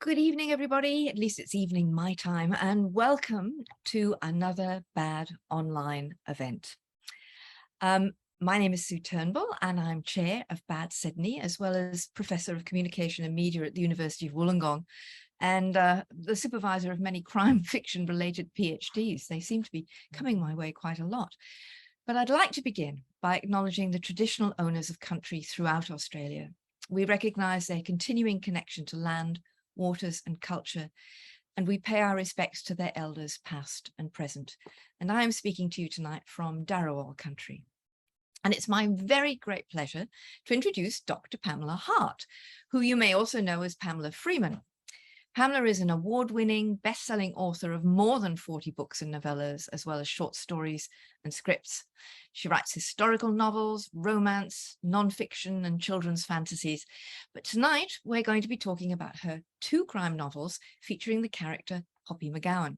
Good evening, everybody. At least it's evening my time, and welcome to another Bad Online event. My name is Sue Turnbull, and I'm chair of Bad Sydney, as well as Professor of Communication and Media at the University of Wollongong, and the supervisor of many crime fiction related PhDs. They seem to be coming my way quite a lot. But I'd like to begin by acknowledging the traditional owners of country throughout Australia. We recognise their continuing connection to land, waters and culture, and we pay our respects to their elders past and present. And I am speaking to you tonight from Darawal country. And it's my very great pleasure to introduce Dr. Pamela Hart, who you may also know as Pamela Freeman. Pamela is an award-winning, best-selling author of more than 40 books and novellas, as well as short stories and scripts. She writes historical novels, romance, non-fiction, and children's fantasies. But tonight, we're going to be talking about her two crime novels featuring the character Poppy McGowan,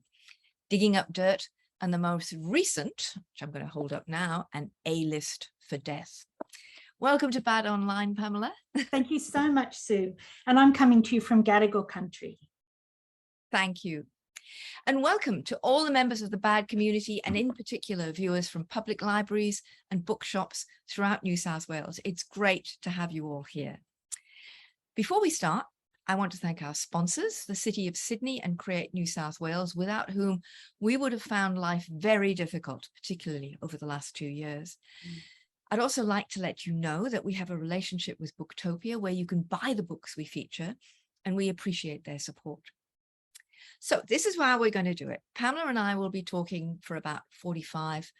Digging Up Dirt, and the most recent, which I'm going to hold up now, An A-List for Death. Welcome to Bad Online, Pamela. Thank you so much, Sue. And I'm coming to you from Gadigal country. Thank you. And welcome to all the members of the Bad community, and in particular viewers from public libraries and bookshops throughout New South Wales. It's great to have you all here. Before we start, I want to thank our sponsors, the City of Sydney and Create New South Wales, without whom we would have found life very difficult, particularly over the last 2 years. I'd also like to let you know that we have a relationship with Booktopia where you can buy the books we feature, and we appreciate their support. So this is how we're going to do it. Pamela and I will be talking for about 45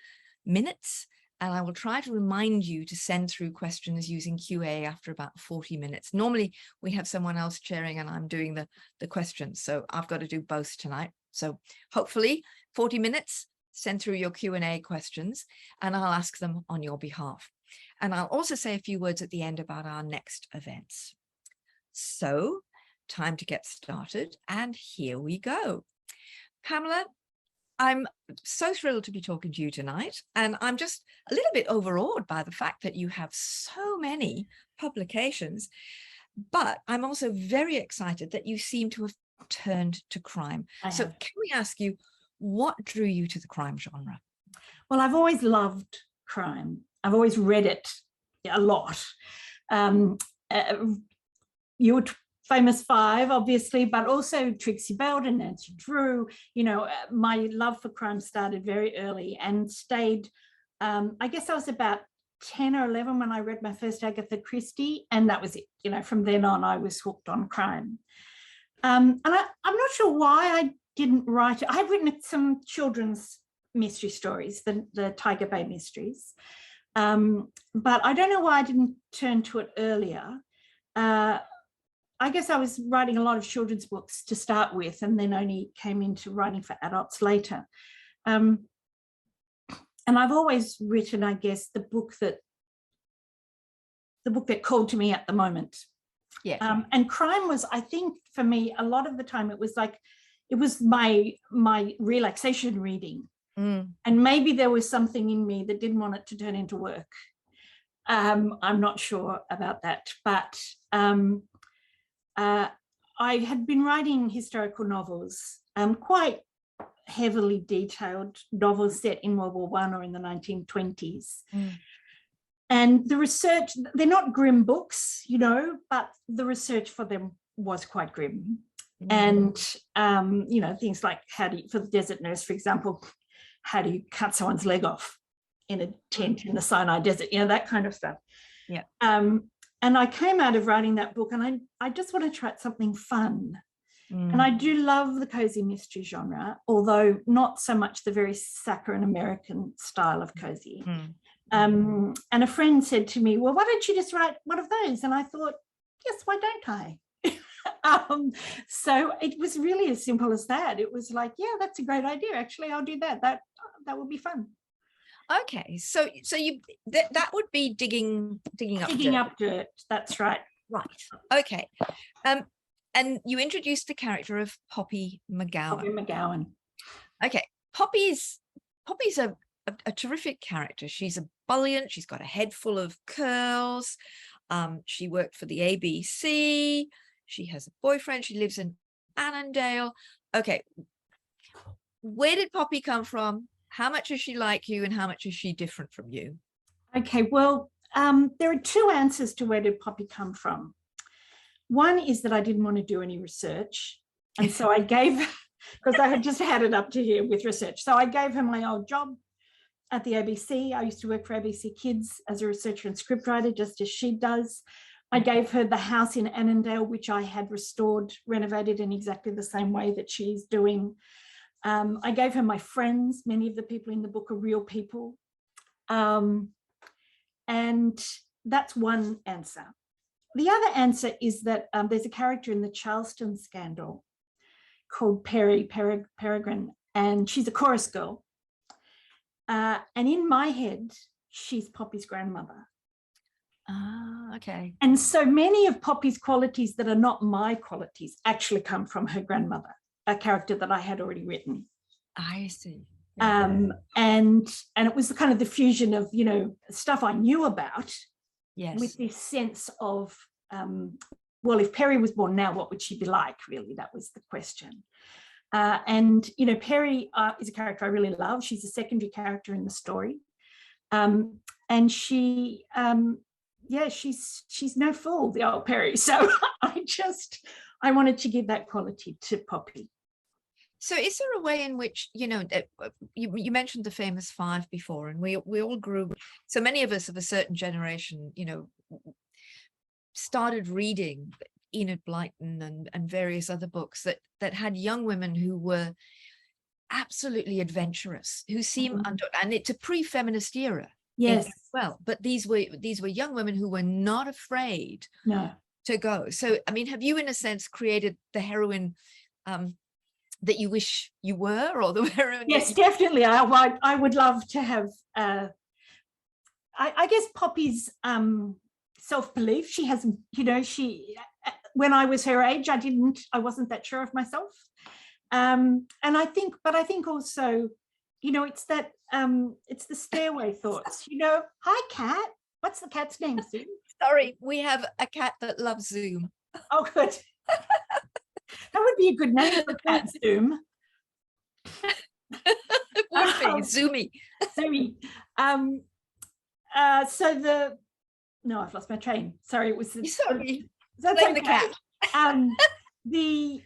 minutes, and I will try to remind you to send through questions using QA after about 40 minutes. Normally we have someone else chairing and I'm doing the questions, so I've got to do both tonight. So hopefully 40 minutes, send through your Q&A questions and I'll ask them on your behalf. And I'll also say a few words at the end about our next events. So time to get started, and here we go. Pamela, I'm so thrilled to be talking to you tonight, and I'm just a little bit overawed by the fact that you have so many publications, but I'm also very excited that you seem to have turned to crime. So can we ask you, what drew you to the crime genre? Well, I've always loved crime. I've always read it a lot. Your famous five, obviously, but also Trixie Belden, Nancy Drew. You know, my love for crime started very early and stayed, I guess I was about 10 or 11 when I read my first Agatha Christie, and that was it. You know, from then on, I was hooked on crime. And I'm not sure why I didn't write it. I had written some children's mystery stories, the Tiger Bay mysteries, but I don't know why I didn't turn to it earlier. I guess I was writing a lot of children's books to start with, and then only came into writing for adults later. And I've always written, I guess, the book that called to me at the moment. Yeah. And crime was, I think, for me, a lot of the time it was my relaxation reading. And maybe there was something in me that didn't want it to turn into work. I'm not sure about that, but I had been writing historical novels, quite heavily detailed novels set in World War I or in the 1920s. And the research, they're not grim books, you know, but the research for them was quite grim. And, you know, things like for the Desert Nurse, for example, how do you cut someone's leg off in a tent in the Sinai Desert, you know, that kind of stuff. Yeah. And I came out of writing that book and I just want to try something fun. And I do love the cozy mystery genre, although not so much the very saccharine American style of cozy. And a friend said to me, well, why don't you just write one of those? And I thought, yes, why don't I? So it was really as simple as that. It was like, yeah, that's a great idea. Actually, I'll do that. That would be fun. Okay, so you that would be digging up dirt. That's right. Right. Okay. And you introduced the character of Poppy McGowan. Poppy McGowan. Okay, Poppy's a terrific character. She's a buoyant. She's got a head full of curls. She worked for the ABC. She has a boyfriend. She lives in Annandale. Okay, where did Poppy come from? How much is she like you, and how much is she different from you? Okay, well, there are two answers to where did Poppy come from. One is that I didn't want to do any research. And so I gave, because I had just had it up to here with research. So I gave her my old job at the ABC. I used to work for ABC Kids as a researcher and scriptwriter, just as she does. I gave her the house in Annandale, which I had restored, renovated in exactly the same way that she's doing. I gave her my friends. Many of the people in the book are real people. And that's one answer. The other answer is that there's a character in the Charleston scandal called Peregrine, and she's a chorus girl. And in my head, she's Poppy's grandmother. Ah, okay. And so many of Poppy's qualities that are not my qualities actually come from her grandmother, a character that I had already written. I see. And it was the kind of the fusion of, you know, stuff I knew about, Yes, with this sense of, well, if Perry was born now, what would she be like? Really, that was the question. And, you know, Perry is a character I really love. She's a secondary character in the story. And she, yeah, she's no fool, the old Perry. So I wanted to give that quality to Poppy. So is there a way in which, you know, you mentioned the famous five before, and we all grew, so many of us of a certain generation, you know, started reading Enid Blyton and various other books that had young women who were absolutely adventurous, who seem and it's a pre-feminist era. Yes. Well, but these were young women who were not afraid to go. So, I mean, have you in a sense created the heroine that you wish you were, or the heroine? Yes, definitely. I would love to have, I guess Poppy's self-belief. She hasn't, you know, when I was her age, I wasn't that sure of myself. And I think also, you know, it's that, it's the stairway thoughts, you know, hi cat, what's the cat's name, Sue? Sorry, we have a cat that loves Zoom. Oh, good. That would be a good name for a cat, Zoom. It would be Zoomy. Zoomy. No, I've lost my train. Sorry, it was Sorry. That's Blame okay. the cat. The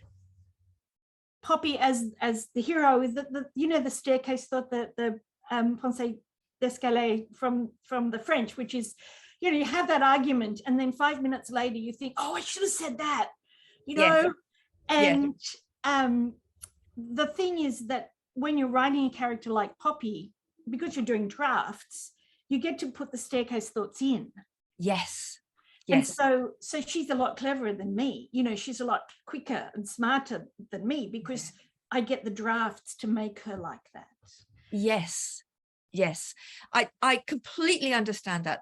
Poppy as the hero is that you know, the staircase thought, the pensée d'escalier from the French, which is, you know, you have that argument and then 5 minutes later you think, oh, I should have said that, you know. And the thing is that when you're writing a character like Poppy, because you're doing drafts, you get to put the staircase thoughts in. Yes. And so she's a lot cleverer than me. You know, she's a lot quicker and smarter than me because I get the drafts to make her like that. Yes. Yes, I completely understand that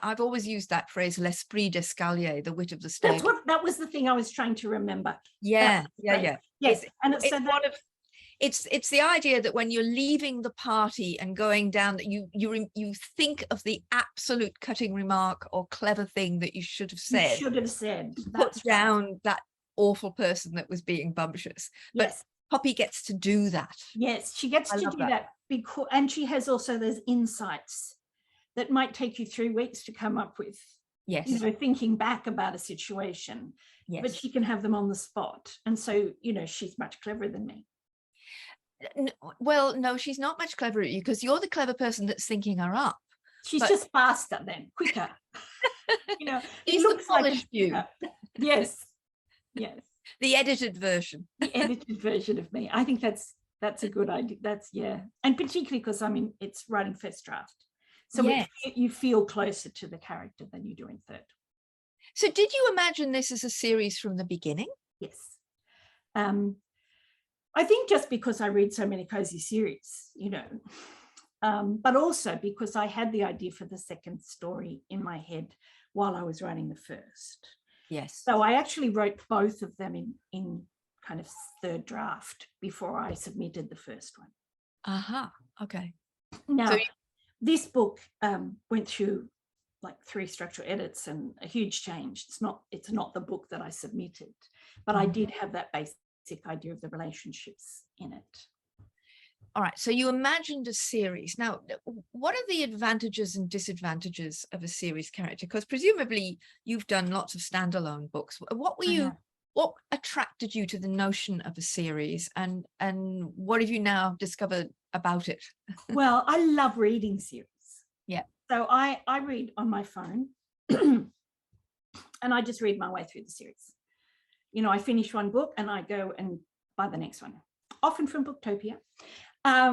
I've always used that phrase, l'esprit d'escalier, the wit of the stage. That was the thing I was trying to remember. Yeah. Yes, It's the idea that when you're leaving the party and going down, that you think of the absolute cutting remark or clever thing that you should have said. You should have said. Put down that awful person that was being bumptious. But Poppy gets to do that. Yes, she gets to do that because, and she has also those insights that might take you 3 weeks to come up with. Yes. You know, thinking back about a situation. Yes. But she can have them on the spot. And so, you know, she's much cleverer than me. Well, no, she's not much cleverer at you because you're the clever person that's thinking her up. She's just faster then, quicker. You know, she's the polished view. Yes. The edited version. The edited version of me. I think that's a good idea. And particularly because it's writing first draft. So you feel closer to the character than you do in third. So did you imagine this as a series from the beginning? Yes. I think just because I read so many cozy series, you know, but also because I had the idea for the second story in my head while I was writing the first. Yes. So I actually wrote both of them in kind of third draft before I submitted the first one. Okay. Now, this book went through like 3 structural edits and a huge change. It's not the book that I submitted, but I did have that base idea of the relationships in it. All right, so you imagined a series. Now, what are the advantages and disadvantages of a series character? Because presumably you've done lots of standalone books. What were you, what attracted you to the notion of a series, and what have you now discovered about it? Well, I love reading series. Yeah. So I read on my phone and I just read my way through the series. You know, I finish one book and I go and buy the next one, often from Booktopia. I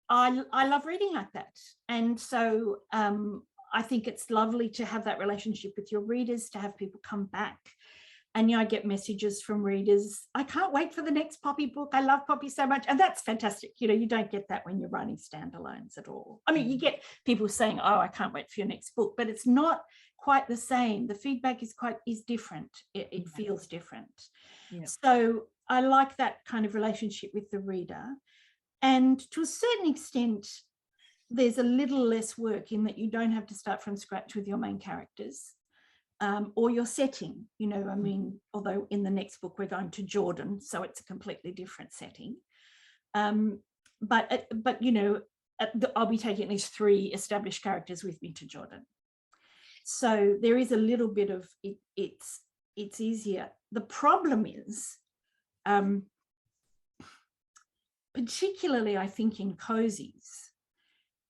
love reading like that. And so I think it's lovely to have that relationship with your readers, to have people come back. And, you know, I get messages from readers. I can't wait for the next Poppy book. I love Poppy so much. And that's fantastic. You know, you don't get that when you're writing standalones at all. I mean, you get people saying, oh, I can't wait for your next book, but it's not quite the same. The feedback is different. It feels different. Yeah. So I like that kind of relationship with the reader. And to a certain extent, there's a little less work in that you don't have to start from scratch with your main characters. Or your setting, you know, I mean, although in the next book we're going to Jordan, so it's a completely different setting. But you know, I'll be taking at least 3 established characters with me to Jordan. So there is a little bit of it's easier. The problem is, particularly I think in cozies,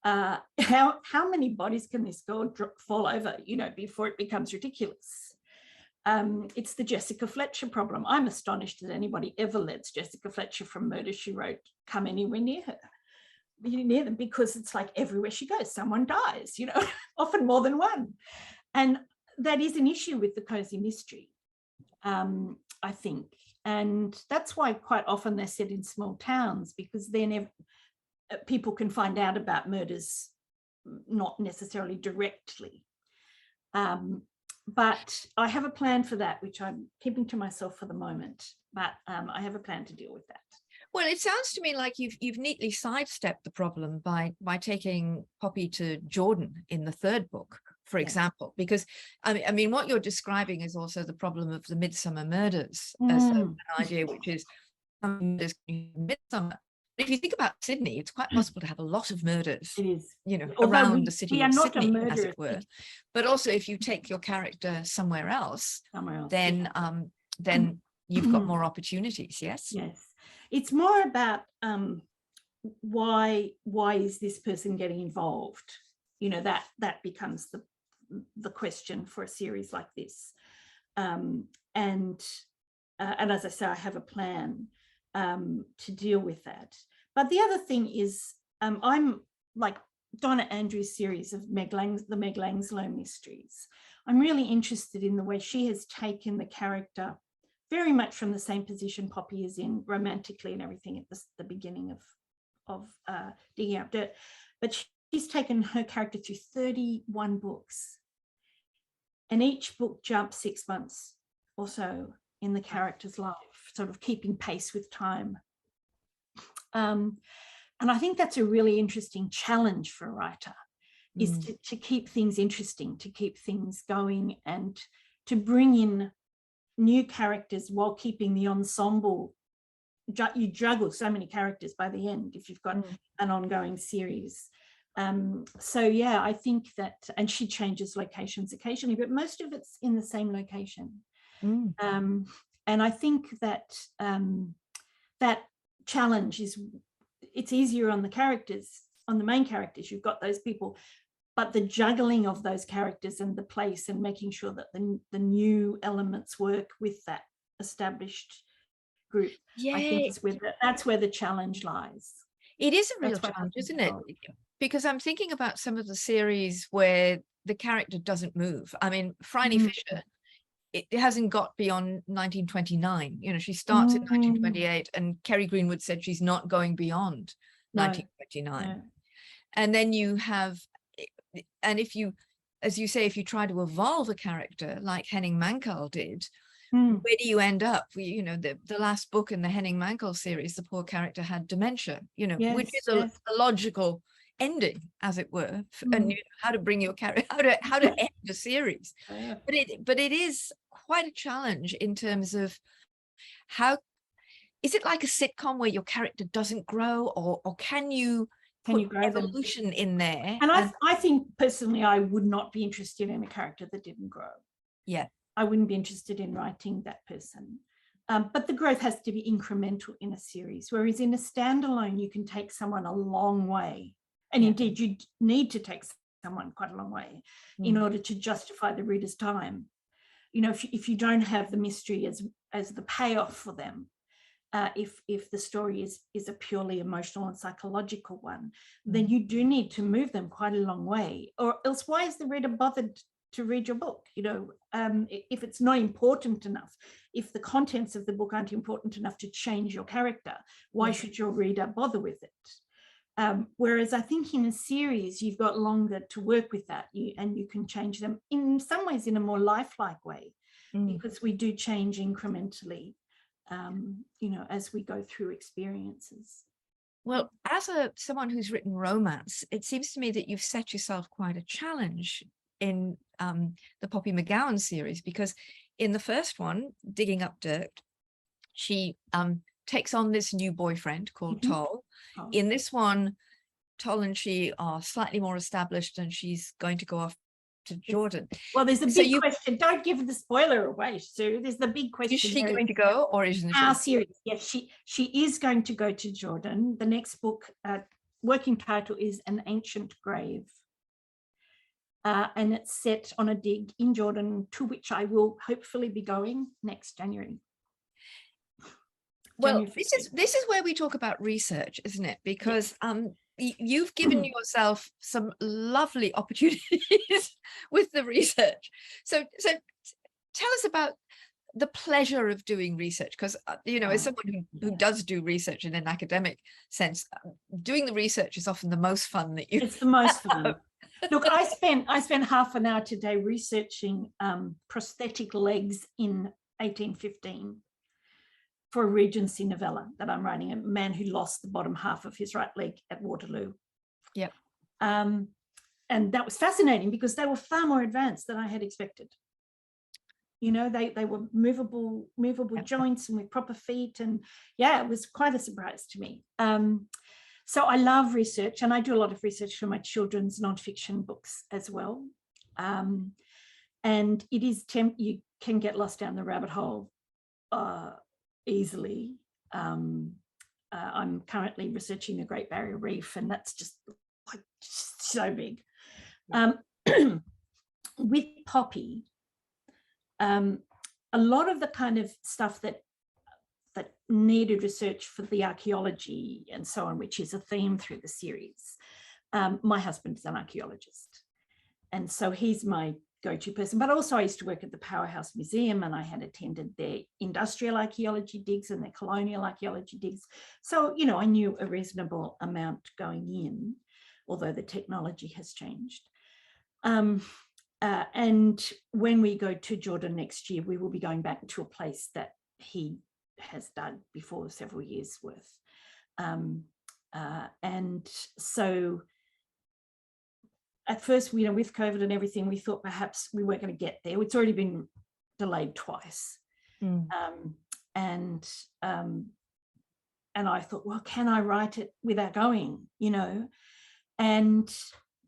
how many bodies can this girl fall over, you know, before it becomes ridiculous? It's the Jessica Fletcher problem. I'm astonished that anybody ever lets Jessica Fletcher from Murder, She Wrote come anywhere near her, near them, because it's like everywhere she goes, someone dies, you know, often more than one. And that is an issue with the cozy mystery, I think. And that's why quite often they're set in small towns, because then people can find out about murders, not necessarily directly. But I have a plan for that, which I'm keeping to myself for the moment. But I have a plan to deal with that. Well, it sounds to me like you've neatly sidestepped the problem by taking Poppy to Jordan in the 3rd book, for example, because I mean, what you're describing is also the problem of the midsummer murders as an idea, which is midsummer. If you think about Sydney, it's quite possible to have a lot of murders, you know, around the city of Sydney, as it were. But also, if you take your character somewhere else, then you've got more opportunities. Yes. Yes, it's more about why is this person getting involved? You know, that becomes the question for a series like this. And as I say, I have a plan to deal with that. But the other thing is, I'm like Donna Andrews' series of the Meg Langslow mysteries. I'm really interested in the way she has taken the character very much from the same position Poppy is in romantically and everything at the beginning of Digging Up Dirt. But she's taken her character through 31 books. And each book jumps 6 months or so in the character's life, sort of keeping pace with time. And I think that's a really interesting challenge for a writer, is to keep things interesting, to keep things going, and to bring in new characters while keeping the ensemble. You juggle so many characters by the end if you've got an ongoing series. So yeah, I think that, and she changes locations occasionally, but most of it's in the same location. And I think that that challenge it's easier on the characters, on the main characters. You've got those people, but the juggling of those characters and the place and making sure that the new elements work with that established group, I think that's where the challenge lies. It is a real challenge, isn't it? Because I'm thinking about some of the series where the character doesn't move. I mean, Phryne Fisher, it hasn't got beyond 1929. You know, she starts in 1928, and Kerry Greenwood said she's not going beyond 1929. No. And then you have, and if you, as you say, if you try to evolve a character like Henning Mankell did, where do you end up? You know, the last book in the Henning Mankell series, the poor character had dementia, you know, which is a logical ending, as it were, and you know how to bring your character, how to end the series. But it is quite a challenge in terms of how, is it like a sitcom where your character doesn't grow, or can you put grow them? evolution in there? And I think personally, I would not be interested in a character that didn't grow. Yeah. I wouldn't be interested in writing that person. But the growth has to be incremental in a series, whereas in a standalone, you can take someone a long way. And indeed, you need to take someone quite a long way in order to justify the reader's time. You know, if you don't have the mystery as the payoff for them, if the story is a purely emotional and psychological one, then you do need to move them quite a long way, or else why is the reader bothered to read your book? You know, if it's not important enough, if the contents of the book aren't important enough to change your character, why should your reader bother with it? Whereas I think in a series, you've got longer to work with that, and you can change them in some ways in a more lifelike way, because we do change incrementally, you know, as we go through experiences. Well, as someone who's written romance, it seems to me that you've set yourself quite a challenge in the Poppy McGowan series, because in the first one, Digging Up Dirt, she takes on this new boyfriend called Toll. In this one, Toll and she are slightly more established, and she's going to go off to Jordan. Well, there's a big question. Don't give the spoiler away, Sue. There's the big question. Is she going to go, or isn't she? Our series, yes, she is going to go to Jordan. The next book, working title is An Ancient Grave. And it's set on a dig in Jordan, to which I will hopefully be going next January. Well, this is where we talk about research, isn't it? Because you've given yourself some lovely opportunities with the research. So tell us about the pleasure of doing research, because you know, as someone who does do research in an academic sense, doing the research is often the most fun that you. It's the most fun. Look, I spent half an hour today researching prosthetic legs in 1815 for a Regency novella that I'm writing, a man who lost the bottom half of his right leg at Waterloo. Yep. And that was fascinating because they were far more advanced than I had expected. You know, they were movable joints and with proper feet, and yeah, it was quite a surprise to me. So I love research, and I do a lot of research for my children's nonfiction books as well. And it is you can get lost down the rabbit hole easily. I'm currently researching the Great Barrier Reef, and that's just like so big. With Poppy, a lot of the kind of stuff that needed research for the archaeology and so on, which is a theme through the series. My husband is an archaeologist, and so he's my go-to person. But also I used to work at the Powerhouse Museum, and I had attended their industrial archaeology digs and their colonial archaeology digs. So, you know, I knew a reasonable amount going in, although the technology has changed. And when we go to Jordan next year, we will be going back to a place that he has dug before, several years worth. And so at first, you know, with COVID and everything, we thought perhaps we weren't going to get there. It's already been delayed twice. And I thought, well, can I write it without going, you know? And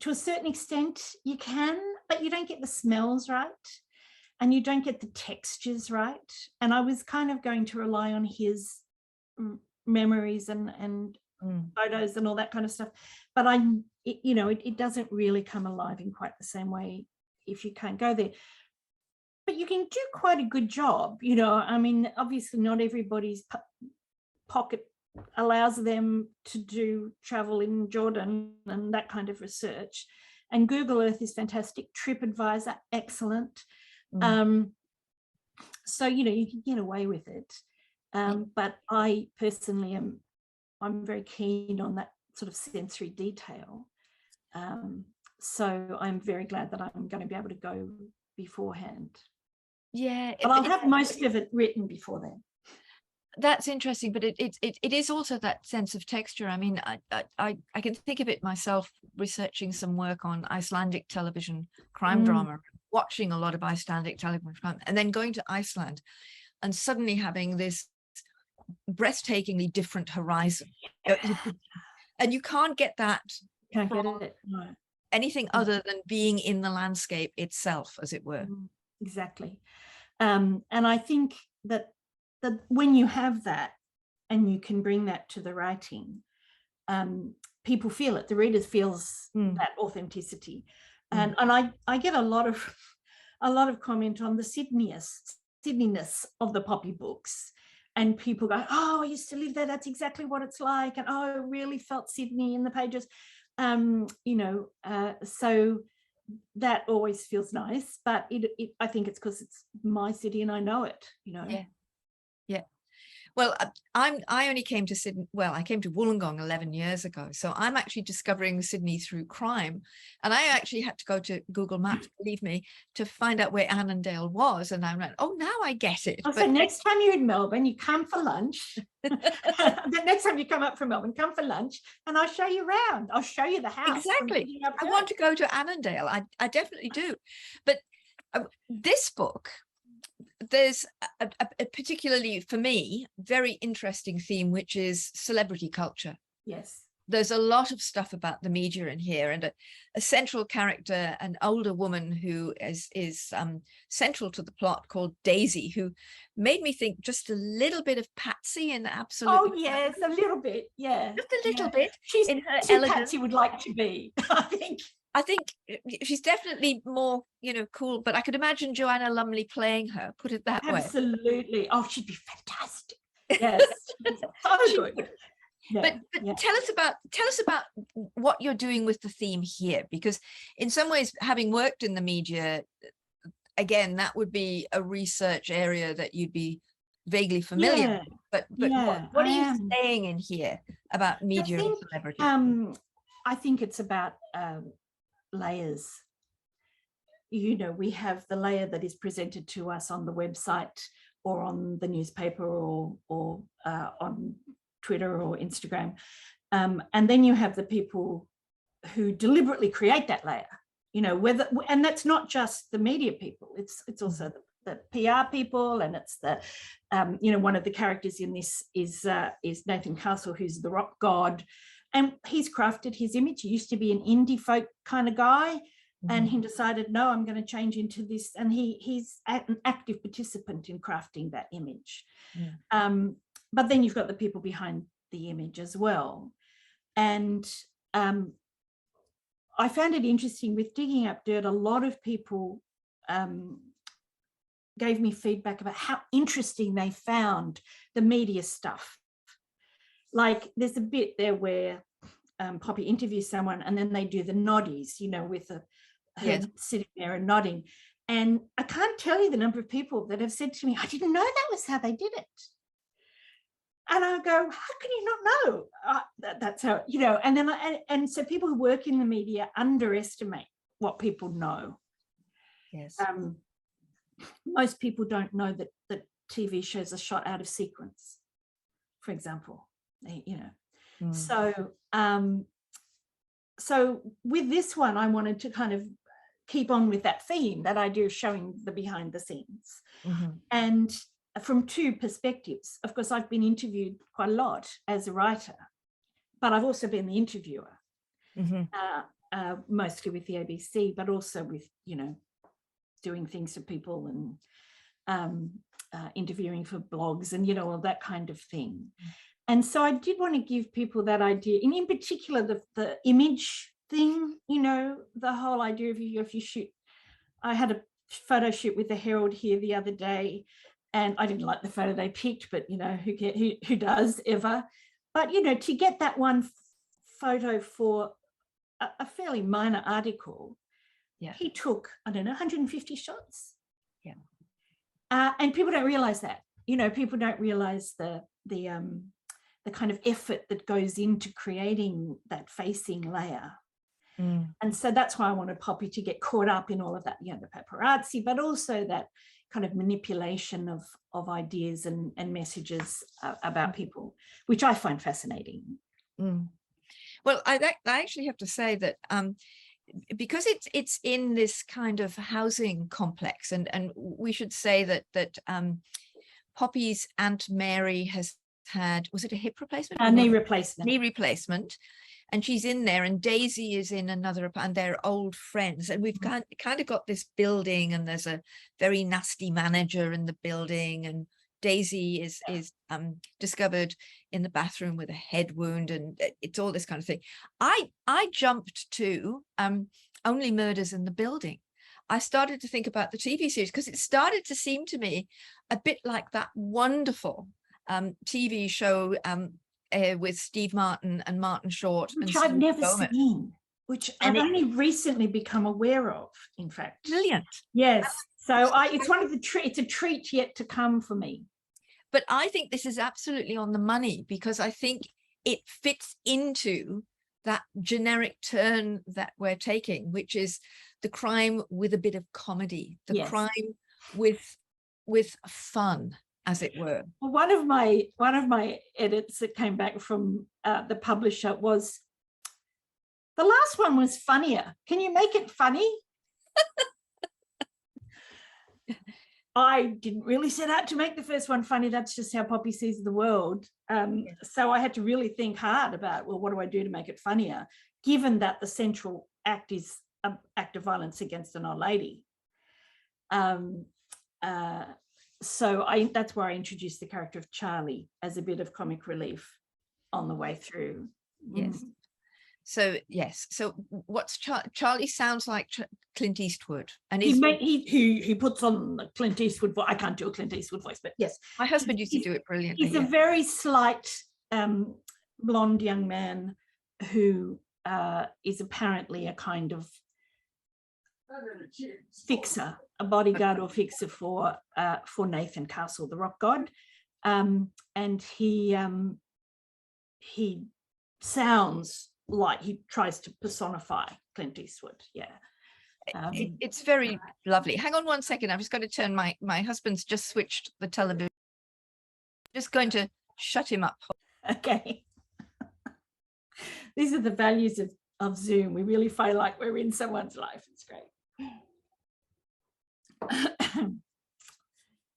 to a certain extent, you can, but you don't get the smells right, and you don't get the textures right. And I was kind of going to rely on his memories and photos and all that kind of stuff. But you know, it doesn't really come alive in quite the same way if you can't go there. But you can do quite a good job, you know. I mean, obviously not everybody's pocket allows them to do travel in Jordan and that kind of research. And Google Earth is fantastic. TripAdvisor, excellent. So, you know, you can get away with it. But I personally I'm very keen on that sort of sensory detail. So I'm very glad that I'm going to be able to go beforehand. Yeah. But I'll have most of it written before then. That's interesting, but it is also that sense of texture. I mean, I can think of it myself researching some work on Icelandic television crime drama watching a lot of Icelandic television, and then going to Iceland and suddenly having this breathtakingly different horizon. And you can't get that Can't get it. No. anything other than being in the landscape itself, as it were. Exactly. And I think that when you have that and you can bring that to the writing, people feel it. The reader feels that authenticity. And I get a lot of comment on the Sydneyness of the Poppy books. And people go, oh, I used to live there. That's exactly what it's like. And oh, I really felt Sydney in the pages. So that always feels nice. But I think it's because it's my city and I know it, Yeah. Well, I only came to Sydney. Well, I came to Wollongong 11 years ago. So I'm actually discovering Sydney through crime. And I actually had to go to Google Maps, believe me, to find out where Annandale was. And I went, oh, now I get it. So next time you're in Melbourne, you come for lunch. The next time you come up from Melbourne, come for lunch and I'll show you around. I'll show you the house. Exactly. I want to go to Annandale. I definitely do. But this book, there's a particularly, for me, very interesting theme, which is celebrity culture. Yes. There's a lot of stuff about the media in here, and a central character, an older woman who is central to the plot, called Daisy, who made me think just a little bit of Patsy in Absolutely. Oh, yes, a little bit. Yeah. Just a little bit. She's in her who elegance. Patsy would like to be, I think she's definitely more, cool, but I could imagine Joanna Lumley playing her, put it that way. Absolutely. Oh, she'd be fantastic. Yes. So good. Yeah, but tell us about what you're doing with the theme here, because in some ways, having worked in the media, again, that would be a research area that you'd be vaguely familiar with. But what are you saying in here about media and celebrity? I think it's about layers. We have the layer that is presented to us on the website or on the newspaper or on Twitter or Instagram. And then you have the people who deliberately create that layer, and that's not just the media people, it's also the PR people, and it's the, one of the characters in this is Nathan Castle, who's the rock god. And he's crafted his image. He used to be an indie folk kind of guy, and he decided, no, I'm going to change into this. And he's an active participant in crafting that image. But then you've got the people behind the image as well. And I found it interesting with digging up dirt. A lot of people gave me feedback about how interesting they found the media stuff. Like there's a bit there where Poppy interviews someone and then they do the noddies, with her sitting there and nodding. And I can't tell you the number of people that have said to me, I didn't know that was how they did it. And I go, how can you not know? That's how, and then and so people who work in the media underestimate what people know. Yes. Most people don't know that TV shows are shot out of sequence, for example. So with this one, I wanted to kind of keep on with that theme, that idea of showing the behind the scenes. And from two perspectives. Of course, I've been interviewed quite a lot as a writer, but I've also been the interviewer, mostly with the ABC, but also with, doing things for people and interviewing for blogs and, all that kind of thing. And so I did want to give people that idea, and in particular, the image thing, the whole idea of if you shoot. I had a photo shoot with the Herald here the other day, and I didn't like the photo they picked, but, who does ever? But, to get that one photo for a fairly minor article, he took, 150 shots. Yeah. And people don't realize that, people don't realize the kind of effort that goes into creating that facing layer. And so that's why I wanted Poppy to get caught up in all of that, the paparazzi, but also that kind of manipulation of ideas and messages about people, which I find fascinating. Well, I actually have to say that because it's in this kind of housing complex, and we should say that Poppy's Aunt Mary has had, was it a hip replacement? Knee replacement. Knee replacement. And she's in there, and Daisy is in another, and they're old friends. And we've kind of got this building, and there's a very nasty manager in the building, and Daisy is discovered in the bathroom with a head wound, and it's all this kind of thing. I jumped to Only Murders in the Building. I started to think about the TV series because it started to seem to me a bit like that wonderful TV show with Steve Martin and Martin Short, which and I've never seen, which I've only recently become aware of, in fact. Brilliant. Yes. So it's one of the it's a treat yet to come for me. But I think this is absolutely on the money, because I think it fits into that generic turn that we're taking, which is the crime with a bit of comedy, the crime with fun, as it were. Well, one of my edits that came back from the publisher was, the last one was funnier. Can you make it funny? I didn't really set out to make the first one funny. That's just how Poppy sees the world. So I had to really think hard about, well, what do I do to make it funnier, given that the central act is an act of violence against an old lady. So that's where I introduced the character of Charlie as a bit of comic relief on the way through. Yes. So yes. So what's Charlie sounds like Clint Eastwood, and he puts on the Clint Eastwood voice. I can't do a Clint Eastwood voice, but yes, my husband used to do it brilliantly. He's a very slight blonde young man who is apparently a kind of fixer, a bodyguard or fixer for Nathan Castle, the rock god, and he sounds like he tries to personify Clint Eastwood. It's very lovely. Hang on one second, I've just got to turn my husband's just switched the television. Just going to shut him up. Okay. These are the values of Zoom. We really feel like we're in someone's life. It's great.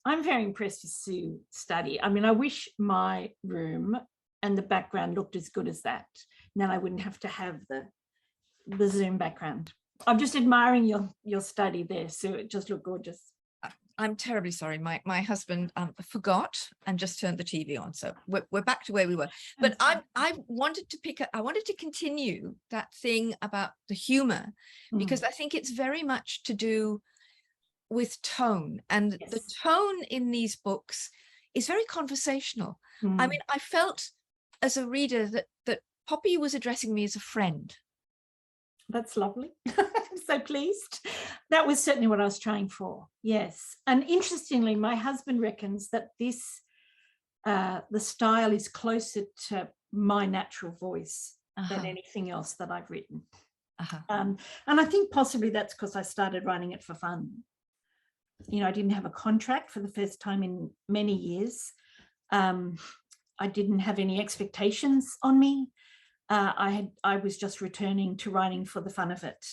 I'm very impressed with Sue's study. I mean, I wish my room and the background looked as good as that. And then I wouldn't have to have the Zoom background. I'm just admiring your study there, Sue. It just looked gorgeous. I'm terribly sorry. My husband forgot and just turned the TV on. So we're back to where we were. But I wanted to continue that thing about the humor, because I think it's very much to do with tone, and the tone in these books is very conversational. I mean, I felt as a reader that Poppy was addressing me as a friend. That's lovely. I'm so pleased. That was certainly what I was trying for. Yes. And interestingly, my husband reckons that this the style is closer to my natural voice than anything else that I've written. And I think possibly that's because I started writing it for fun. You know, I didn't have a contract for the first time in many years. I didn't have any expectations on me. I was just returning to writing for the fun of it.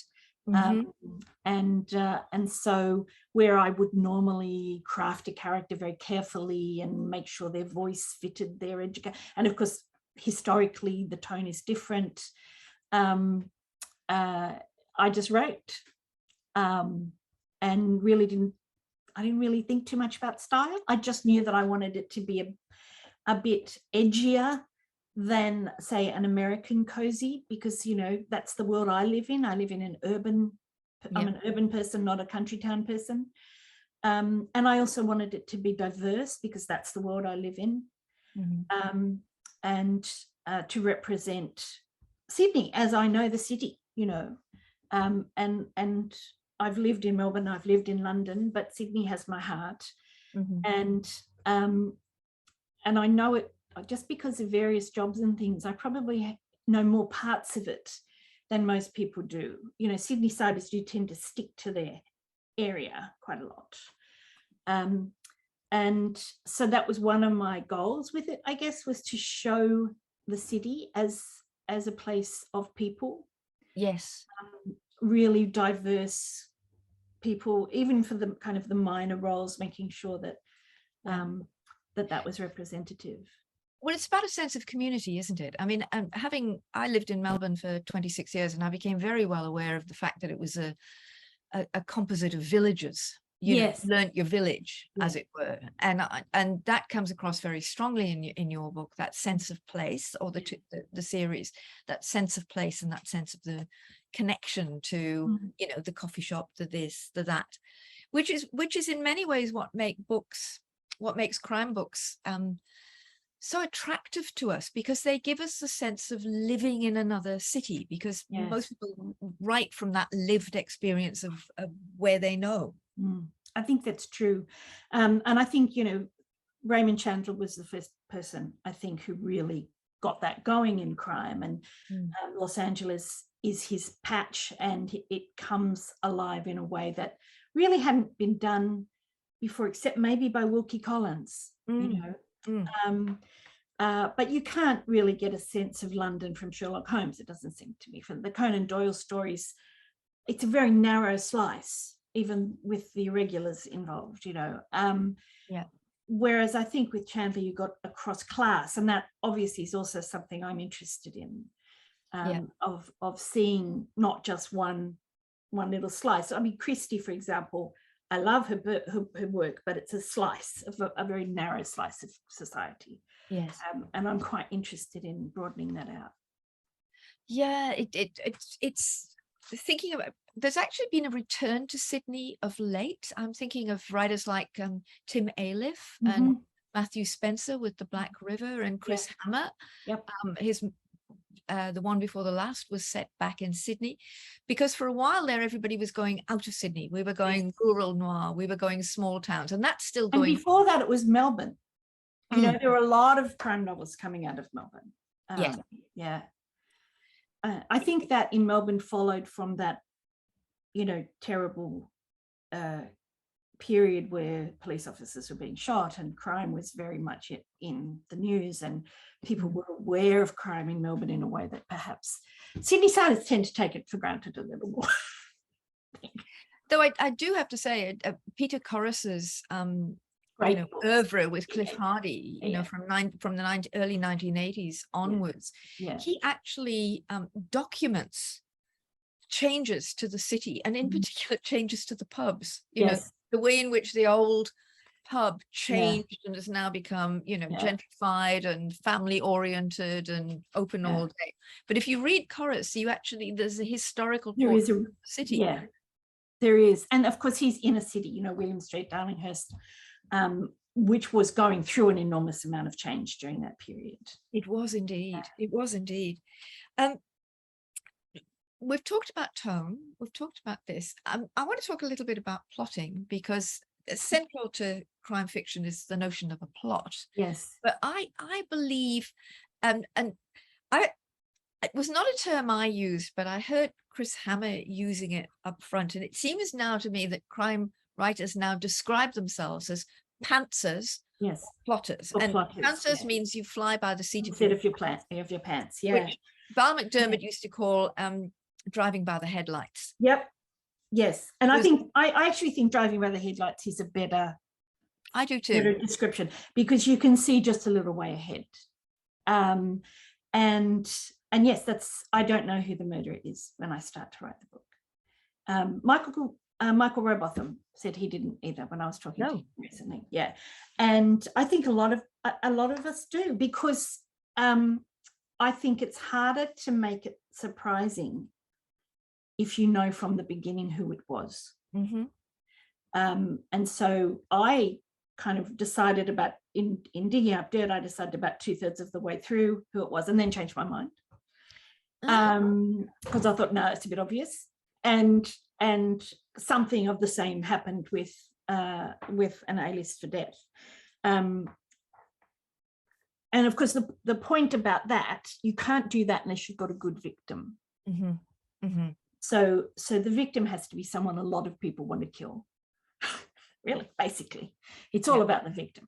And so where I would normally craft a character very carefully and make sure their voice fitted their education, and of course historically the tone is different, I just wrote and I didn't really think too much about style. I just knew that I wanted it to be a bit edgier than, say, an American cozy, because, you know, that's the world I live in. I live in an urban, I'm an urban person, not a country town person. And I also wanted it to be diverse, because that's the world I live in. And to represent Sydney as I know the city, you know. And I've lived in Melbourne, I've lived in London, but Sydney has my heart. And I know it just because of various jobs and things. I probably know more parts of it than most people do. You know, Sydney-siders do tend to stick to their area quite a lot. And so that was one of my goals with it, I guess, was to show the city as a place of people. Yes. really diverse people, even for the kind of the minor roles, making sure that that was representative. Well, it's about a sense of community, isn't it? I mean, I lived in Melbourne for 26 years, and I became very well aware of the fact that it was a composite of villages. Yes. Learnt your village, as it were, and that comes across very strongly in your book. That sense of place, or the series, that sense of place and that sense of the connection to the coffee shop, the this, the that, which is in many ways what makes crime books so attractive to us, because they give us the sense of living in another city, because most people write from that lived experience of where they know. I think that's true. And I think, Raymond Chandler was the first person, I think, who really got that going in crime. And Los Angeles is his patch, and it comes alive in a way that really hadn't been done before, except maybe by Wilkie Collins, but you can't really get a sense of London from Sherlock Holmes, it doesn't seem to me. For the Conan Doyle stories, it's a very narrow slice, even with the irregulars involved, Whereas I think with Chandler, you got across class, and that obviously is also something I'm interested in, of seeing not just one little slice. I mean, Christie, for example, I love her work, but it's a slice of a very narrow slice of society. Yes, and I'm quite interested in broadening that out. Yeah, it's thinking about. There's actually been a return to Sydney of late. I'm thinking of writers like Tim Ayliffe and Matthew Spencer with The Black River, and Chris Hammer. Yep. His the one before the last was set back in Sydney, because for a while there everybody was going out of Sydney. We were going rural noir, we were going small towns, and that's still going. And before that it was Melbourne. There were a lot of crime novels coming out of Melbourne. I think that in Melbourne followed from that terrible period where police officers were being shot and crime was very much in the news, and people were aware of crime in Melbourne in a way that perhaps Sydneysiders tend to take it for granted a little more. Though I do have to say, Peter Corris's oeuvre with Cliff Hardy, from the early 1980s onwards, he actually documents changes to the city, and in particular changes to the pubs. The way in which the old pub changed and has now become gentrified and family oriented and open all day. But if you read Corris, there's a historical city. There is, and of course he's in a city, William Street, Darlinghurst, which was going through an enormous amount of change during that period. It was indeed. It was indeed. We've talked about tone. We've talked about this. I want to talk a little bit about plotting, because central to crime fiction is the notion of a plot. Yes. But I believe, it was not a term I used, but I heard Chris Hammer using it up front. And it seems now to me that crime writers now describe themselves as pantsers, plotters. And pantsers means you fly by the seat of your pants. Which Val McDermid used to call driving by the headlights. Yep. Yes. And I actually think driving by the headlights is a better description, because you can see just a little way ahead. And yes, I don't know who the murderer is when I start to write the book. Michael Robotham said he didn't either when I was talking to him recently. Yeah. And I think a lot of us do, because I think it's harder to make it surprising if you know from the beginning who it was. And so I kind of decided about, in digging up Dirt, I decided about 2/3 of the way through who it was, and then changed my mind. Because I thought, no, it's a bit obvious. And something of the same happened with An A-List for Death. And of course, the point about that, you can't do that unless you've got a good victim. So the victim has to be someone a lot of people want to kill. Really, basically, it's all about the victim.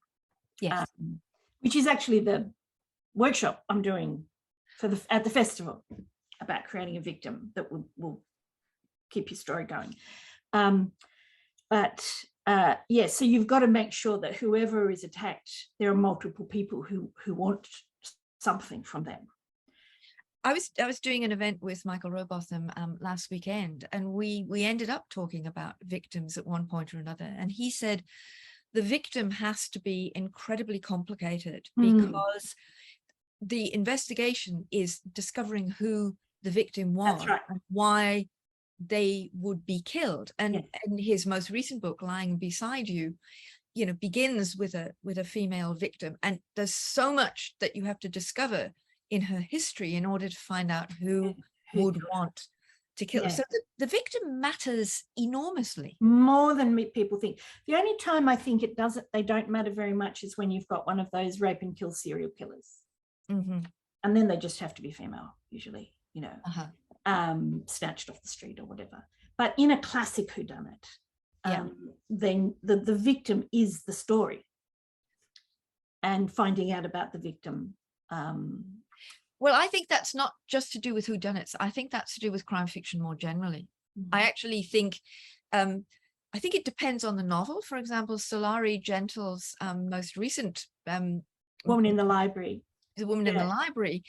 Yes. Which is actually the workshop I'm doing at the festival, about creating a victim that will keep your story going. Yeah, so you've got to make sure that whoever is attacked, there are multiple people who want something from them. I was doing an event with Michael Robotham last weekend, and we ended up talking about victims at one point or another. And he said the victim has to be incredibly complicated because the investigation is discovering who the victim was. That's right. And why they would be killed. And in his most recent book, Lying Beside You, you know, begins with a female victim, and there's so much that you have to discover in her history in order to find out who would want to kill her. So the victim matters enormously, more than people think. The only time I think they don't matter very much is when you've got one of those rape and kill serial killers, and then they just have to be female usually, you know, snatched off the street or whatever. But in a classic whodunit, then the victim is the story, and finding out about the victim. Well, I think that's not just to do with whodunits. I think that's to do with crime fiction more generally. I actually think, I think it depends on the novel. For example, Solari Gentle's most recent Woman in the Library. The Woman in the Library.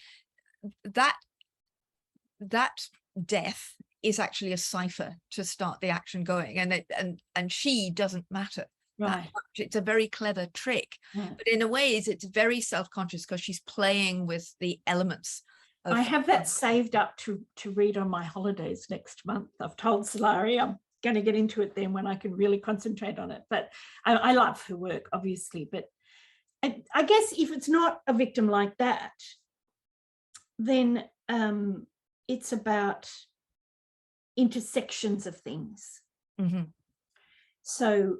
That death is actually a cipher to start the action going, and she doesn't matter. Right. It's a very clever trick, but in a way it's very self-conscious because she's playing with the elements. I have that saved up to read on my holidays next month. I've told Solari I'm going to get into it then when I can really concentrate on it. But I love her work, obviously. But I guess if it's not a victim like that, then it's about intersections of things. So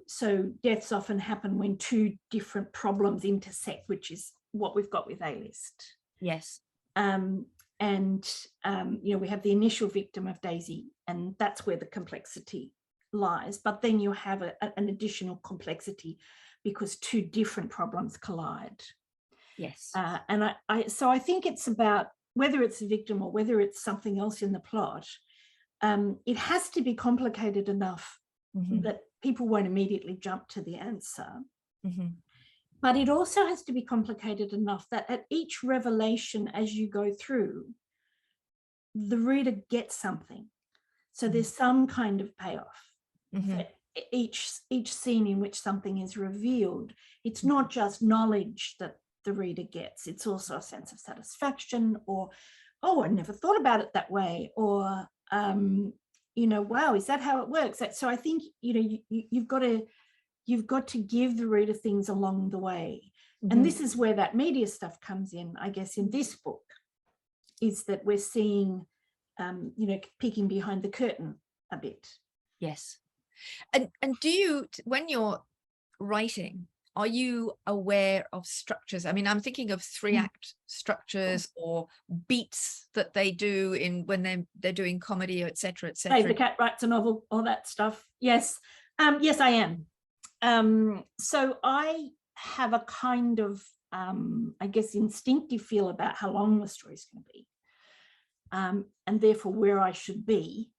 deaths often happen when two different problems intersect, which is what we've got with A-List. Yes. You know, we have the initial victim of Daisy, and that's where the complexity lies. But then you have an additional complexity because two different problems collide. Yes. So I think it's about whether it's a victim or whether it's something else in the plot. It has to be complicated enough that people won't immediately jump to the answer. But it also has to be complicated enough that at each revelation as you go through, the reader gets something. So there's some kind of payoff for each scene in which something is revealed. It's not just knowledge that the reader gets, it's also a sense of satisfaction, or, oh, I never thought about it that way, or you know, wow, is that how it works? So I think, you know, you've got to give the reader things along the way. And this is where that media stuff comes in, I guess, in this book, is that we're seeing, you know, peeking behind the curtain a bit. Yes. And do you, when you're writing, are you aware of structures? I mean, I'm thinking of 3-act structures or beats that they do when they're doing comedy, etc., etc. Hey, the cat writes a novel, all that stuff. Yes. Yes, I am. So I have a kind of, I guess, instinctive feel about how long the story's going to be, and therefore where I should be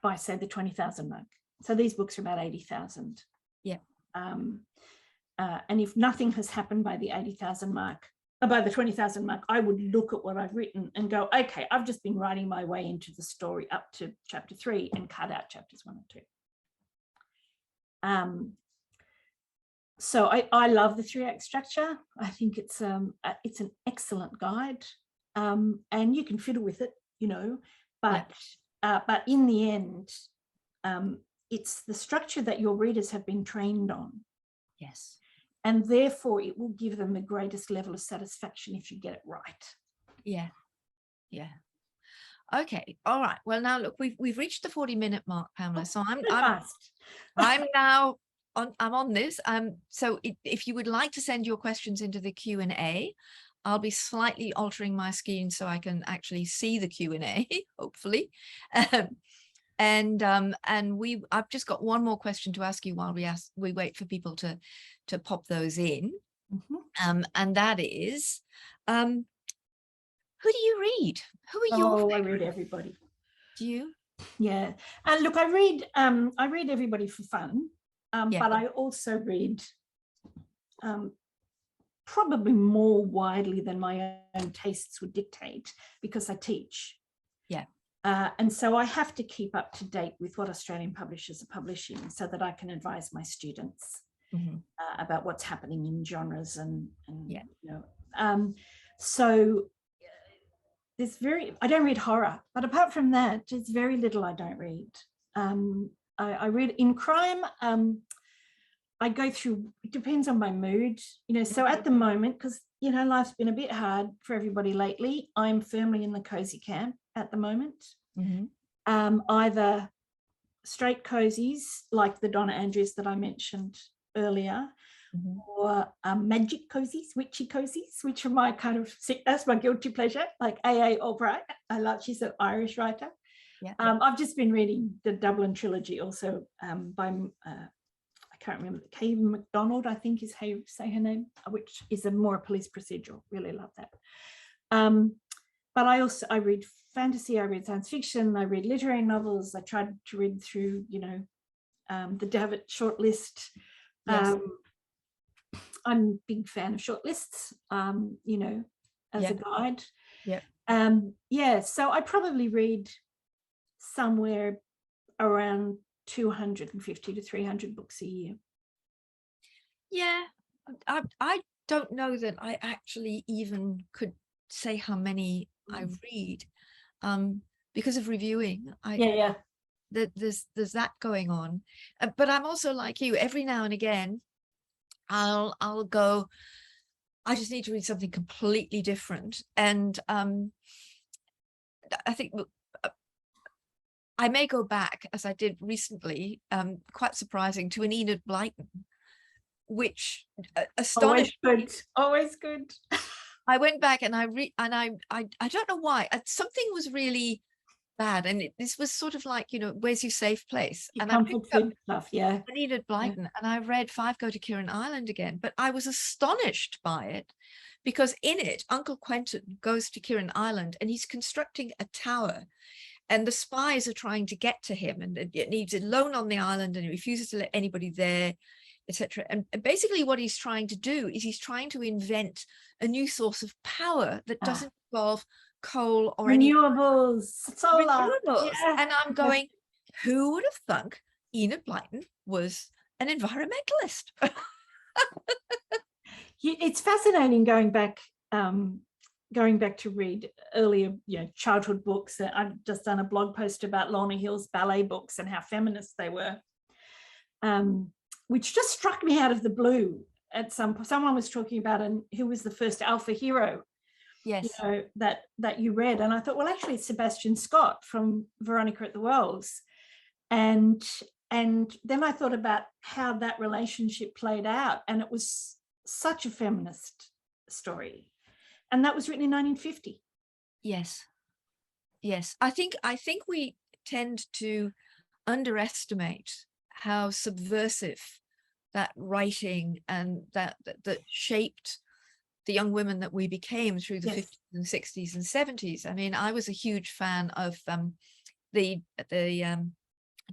by, say, the 20,000 mark. So these books are about 80,000. Yeah. And if nothing has happened by the 80,000 mark, by the 20,000 mark, I would look at what I've written and go, okay, I've just been writing my way into the story up to chapter 3 and cut out chapters 1 and 2. So I love the 3-act structure. I think it's an excellent guide, and you can fiddle with it, you know, but in the end, it's the structure that your readers have been trained on. Yes. And therefore it will give them the greatest level of satisfaction if you get it right. Yeah. Yeah. Okay. All right. Well, now look, we've reached the 40-minute mark, Pamela. So I'm now on this. So if you would like to send your questions into the Q&A, I'll be slightly altering my screen so I can actually see the Q&A, hopefully. I've just got one more question to ask you while we wait for people to pop those in. And that is, who do you read? Who are your favorites? I read everybody. Do you? Yeah. And look, I read everybody for fun, Yeah. but I also read probably more widely than my own tastes would dictate, because I teach. Yeah. And so I have to keep up to date with what Australian publishers are publishing so that I can advise my students about what's happening in genres and Yeah. you know. So I don't read horror, but apart from that, there's very little I don't read. I read in crime. I go through, it depends on my mood, you know. So at the moment, because, you know, life's been a bit hard for everybody lately, I'm firmly in the cozy camp at the moment. Either straight cozies like the Donna Andrews that I mentioned earlier, or magic cozies, witchy cozies, which are my kind of, that's my guilty pleasure, like A.A. Albright. She's an Irish writer. Yeah. I've just been reading the Dublin trilogy also by I can't remember, Kate MacDonald, I think is how you say her name, which is a more police procedural. Really love that. But I read fantasy, I read science fiction, I read literary novels. I tried to read through, you know, the Davitt shortlist. Yes. I'm a big fan of shortlists, you know, as a guide. Yeah. So I probably read somewhere around 250 to 300 books a year. Yeah, I don't know that I actually even could say how many I read, because of reviewing. There's that going on, but I'm also like you. Every now and again, I'll go, I just need to read something completely different, and I think I may go back, as I did recently, quite surprising, to an Enid Blyton, which astonished me. Always good. I went back and I don't know why, something was really bad, and this was sort of like, you know, where's your safe place? And I picked up stuff, yeah. Enid Blyton, and I read Five Go to Kieran Island again, but I was astonished by it, because in it, Uncle Quentin goes to Kieran Island and he's constructing a tower, and the spies are trying to get to him, and it needs alone on the island, and he refuses to let anybody there, etc. And basically what he's trying to do is he's trying to invent a new source of power that doesn't involve coal or renewables, solar. Renewables. Yeah. And I'm going, who would have thunk Enid Blyton was an environmentalist? It's fascinating going back to read earlier, you know, childhood books. I've just done a blog post about Lorna Hill's ballet books and how feminist they were, which just struck me out of the blue. At someone was talking about who was the first alpha hero, yes, you know, that you read, and I thought, well, actually, it's Sebastian Scott from Veronica at the Wells, and then I thought about how that relationship played out, and it was such a feminist story. And that was written in 1950. Yes. I think we tend to underestimate how subversive that writing and that shaped the young women that we became through the 50s and 60s and 70s. I mean, I was a huge fan of the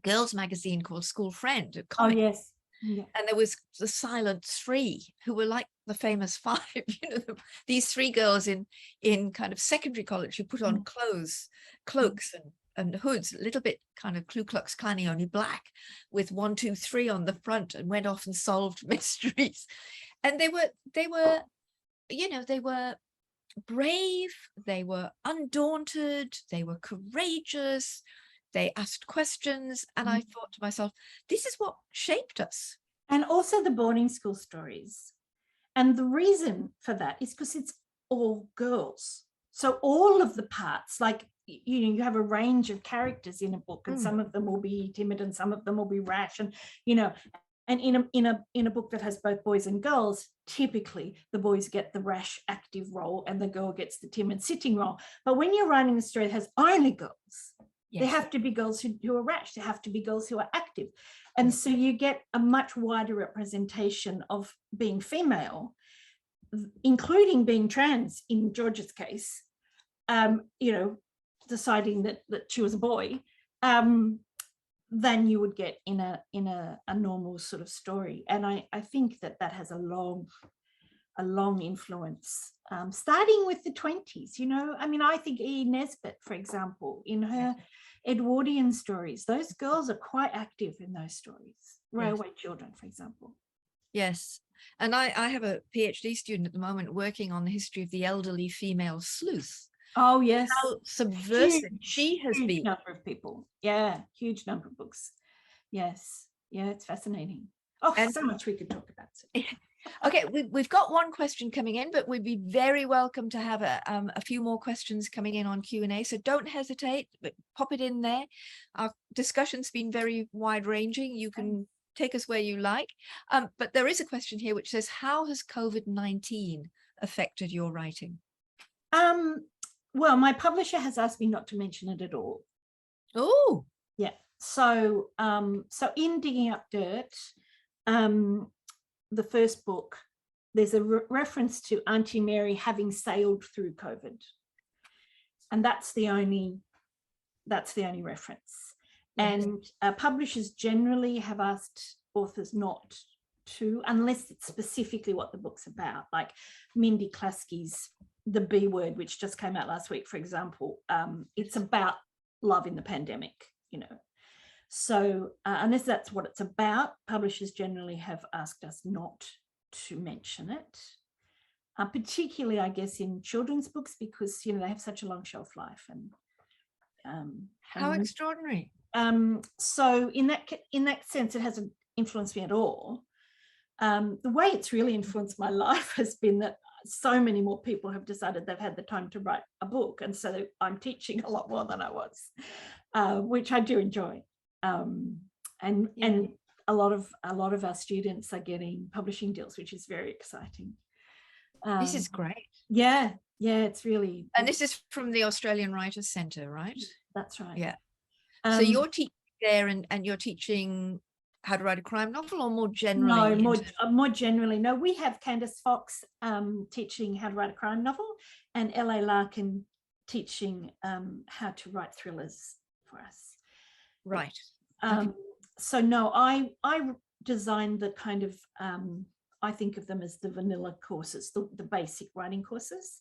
girls magazine called School Friend. Oh, yes. Yeah. And there was the Silent Three, who were like the famous five, you know, these three girls in kind of secondary college who put on cloaks and hoods, a little bit kind of Ku Klux Klan, only black, with 1, 2, 3 on the front, and went off and solved mysteries. And they were, you know, they were brave, they were undaunted, they were courageous, they asked questions, and I thought to myself, this is what shaped us. And also the boarding school stories. And the reason for that is because it's all girls. So all of the parts, like, you know, you have a range of characters in a book, and some of them will be timid and some of them will be rash, and, you know, and in a book that has both boys and girls, typically the boys get the rash active role and the girl gets the timid sitting role. But when you're writing a story that has only girls, there have to be girls who are rash, there have to be girls who are active. And so you get a much wider representation of being female, including being trans in George's case, you know, deciding that she was a boy, than you would get in a normal sort of story. And I think that has a long influence, starting with the 20s. You know, I mean, I think E. Nesbit, for example, in her Edwardian stories, those girls are quite active in those stories. Railway Children, for example. Yes. And I have a PhD student at the moment working on the history of the elderly female sleuth. Oh, yes. How subversive she has been. Huge number of people. Yeah, huge number of books. Yes. Yeah, it's fascinating. Oh, and so much we could talk about. Okay, we've got one question coming in, but we'd be very welcome to have a few more questions coming in on Q&A. So don't hesitate, but pop it in there. Our discussion's been very wide-ranging. You can take us where you like. But there is a question here which says, how has COVID-19 affected your writing? Well, my publisher has asked me not to mention it at all. Oh, yeah. So, so in Digging Up Dirt, the first book, there's a reference to Auntie Mary having sailed through COVID, and that's the only reference. And publishers generally have asked authors not to, unless it's specifically what the book's about, like Mindy Klasky's The B Word, which just came out last week, for example. It's about love in the pandemic, you know. So unless that's what it's about, publishers generally have asked us not to mention it, particularly, I guess, in children's books, because, you know, they have such a long shelf life. And how extraordinary. So in that sense, it hasn't influenced me at all. The way it's really influenced my life has been that so many more people have decided they've had the time to write a book, and so I'm teaching a lot more than I was, which I do enjoy. And a lot of our students are getting publishing deals, which is very exciting. This is great. Yeah, it's really. And this is from the Australian Writers' Centre, right? That's right. Yeah. So you're teaching there, and you're teaching how to write a crime novel, or more generally? No, more generally. No, we have Candice Fox teaching how to write a crime novel, and L.A. Larkin teaching how to write thrillers for us. Right. So no, I designed the kind of, I think of them as the vanilla courses, the basic writing courses,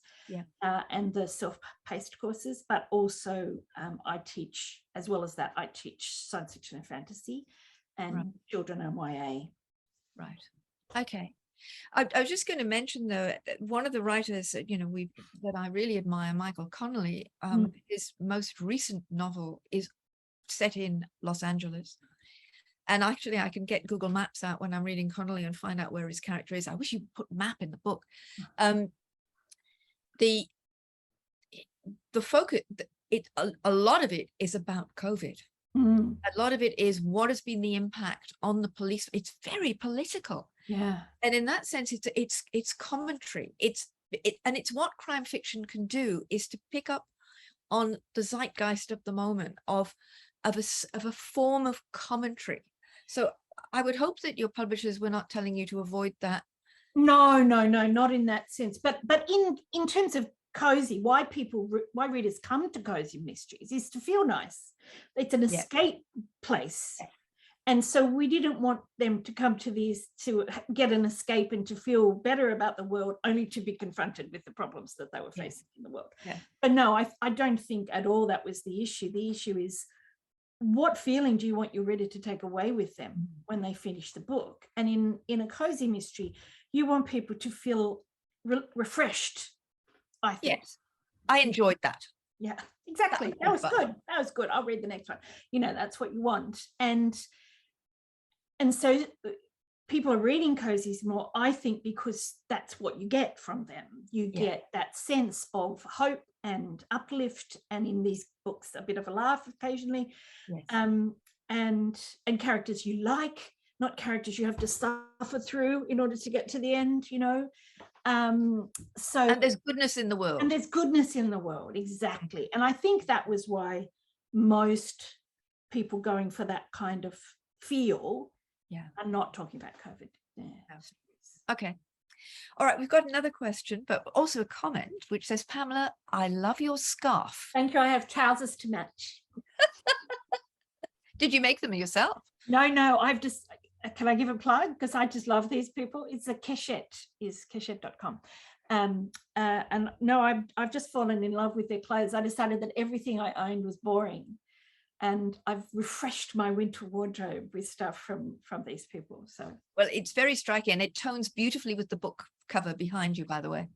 and the self-paced courses, but also I teach, as well as that, I teach science fiction and fantasy, and children and YA. Right. Okay. I was just going to mention, though, that one of the writers, you know, that I really admire, Michael Connolly, his most recent novel is set in Los Angeles. And actually, I can get Google Maps out when I'm reading Connolly and find out where his character is. I wish you put map in the book. The focus, a lot of it is about COVID. A lot of it is what has been the impact on the police. It's very political. Yeah. And in that sense, it's commentary. And it's what crime fiction can do, is to pick up on the zeitgeist of the moment of a form of commentary. So I would hope that your publishers were not telling you to avoid that. No, not in that sense. But in terms of cozy, why readers come to cozy mysteries is to feel nice. It's an escape place. And so we didn't want them to come to these to get an escape and to feel better about the world, only to be confronted with the problems that they were facing in the world. But no, I don't think at all that was the issue. The issue is, what feeling do you want your reader to take away with them when they finish the book? And in a cozy mystery, you want people to feel refreshed, I think. Yes, I enjoyed that. Yeah, exactly. That was good. That was good. I'll read the next one. You know, that's what you want. And so people are reading cozies more, I think, because that's what you get from them. You get that sense of hope and uplift, and in these books, a bit of a laugh occasionally, and characters you like, not characters you have to suffer through in order to get to the end, you know. So, and there's goodness in the world. Exactly. And I think that was why most people going for that kind of feel are not talking about COVID. Okay. All right, we've got another question, but also a comment, which says, Pamela, I love your scarf. Thank you. I have trousers to match. Did you make them yourself? No, I've just, can I give a plug? Because I just love these people. It's a Keshet, is keshet.com. And no, I've just fallen in love with their clothes. I decided that everything I owned was boring. And I've refreshed my winter wardrobe with stuff from these people. So, well, it's very striking, and it tones beautifully with the book cover behind you, by the way.